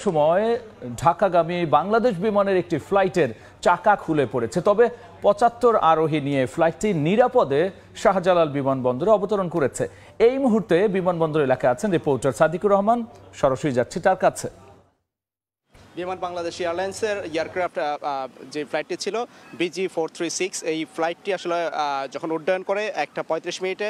সময় ঢাকাগামী বাংলাদেশ বিমানের একটি ফ্লাইটের চাকা খুলে পড়েছে। তবে ৭৫ আরোহী নিয়ে ফ্লাইটটি নিরাপদে শাহজালাল বিমানবন্দরে অবতরণ করেছে। এই মুহূর্তে বিমানবন্দর এলাকায় আছেন রিপোর্টার সাদিকুর রহমান, সরাসরি যাচ্ছি তার কাছে। বিমান বাংলাদেশ এয়ারলাইন্সের এয়ারক্রাফট যে ফ্লাইটটি ছিল BG436, এই ফ্লাইটটি আসলে যখন উড্ডয়ন করে 1:35 মিনিটে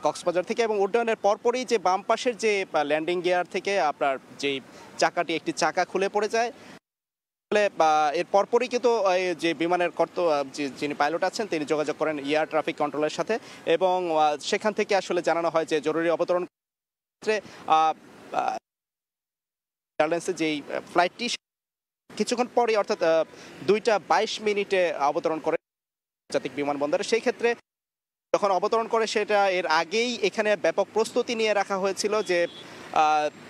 কক্সবাজার থেকে, এবং উড্ডয়নের পরপরই যে বাম পাশের যে ল্যান্ডিং গিয়ার থেকে আপনার যেই চাকাটি, একটি চাকা খুলে পড়ে যায়। এর পরপরই কিন্তু যে বিমানের যিনি পাইলট আছেন তিনি যোগাযোগ করেন এয়ার ট্রাফিক কন্ট্রোলের সাথে, এবং সেখান থেকে আসলে জানানো হয় যে জরুরি অবতরণ ক্ষেত্রে এয়ারলাইন্সের যেই ফ্লাইটটি কিছুক্ষণ পরে অর্থাৎ 2:22 অবতরণ করে আন্তর্জাতিক বিমানবন্দরে। সেই ক্ষেত্রে যখন অবতরণ করে সেটা এর আগেই এখানে ব্যাপক প্রস্তুতি নিয়ে রাখা হয়েছিল যে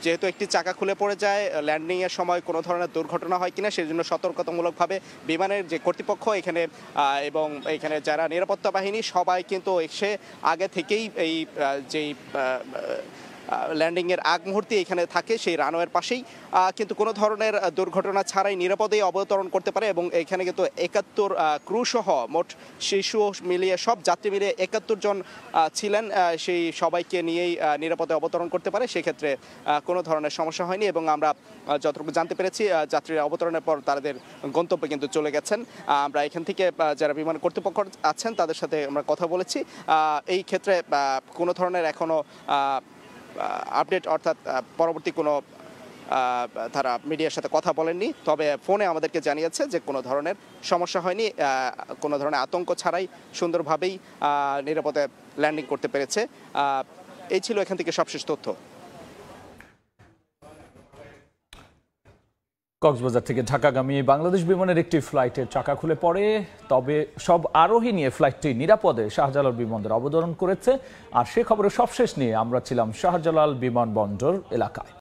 যেহেতু একটি চাকা খুলে পড়ে যায়, ল্যান্ডিংয়ের সময় কোনো ধরনের দুর্ঘটনা হয় কিনা সেই জন্য সতর্কতামূলকভাবে বিমানের যে কর্তৃপক্ষ এখানে এবং এখানে যারা নিরাপত্তা বাহিনী সবাই কিন্তু এসে আগে থেকেই এই যেই ল্যান্ডিংয়ের আগ মুহূর্তে এখানে থাকে সেই রানওয়ের পাশেই, কিন্তু কোনো ধরনের দুর্ঘটনা ছাড়াই নিরাপদেই অবতরণ করতে পারে। এবং এখানে কিন্তু 71 ক্রু সহ মোট শিশু মিলিয়ে সব যাত্রী মিলিয়ে 71 জন ছিলেন, সেই সবাইকে নিয়েই নিরাপদে অবতরণ করতে পারে। সেক্ষেত্রে কোনো ধরনের সমস্যা হয়নি, এবং আমরা যতটুকু জানতে পেরেছি যাত্রীরা অবতরণের পর তাদের গন্তব্যে কিন্তু চলে গেছেন। আমরা এখান থেকে যারা বিমান কর্তৃপক্ষ আছেন তাদের সাথে আমরা কথা বলেছি। এই ক্ষেত্রে কোনো ধরনের এখনও আপডেট অর্থাৎ পরবর্তী কোনো তারা মিডিয়ার সাথে কথা বলেননি, তবে ফোনে আমাদেরকে জানিয়েছে যে কোনো ধরনের সমস্যা হয়নি, কোনো ধরনের আতঙ্ক ছাড়াই সুন্দরভাবেই নিরাপদে ল্যান্ডিং করতে পেরেছে। এই ছিল এখান থেকে সবশেষ তথ্য। কক্সবাজার থেকে ঢাকাগামী বাংলাদেশ বিমানের একটি ফ্লাইটের চাকা খুলে পড়ে, তবে সব আরোহী নিয়ে ফ্লাইটটি নিরাপদে শাহজালাল বিমানবন্দরে অবতরণ করেছে। আর সে খবরের সবশেষ নিয়ে আমরা ছিলাম শাহজালাল বিমানবন্দর এলাকায়।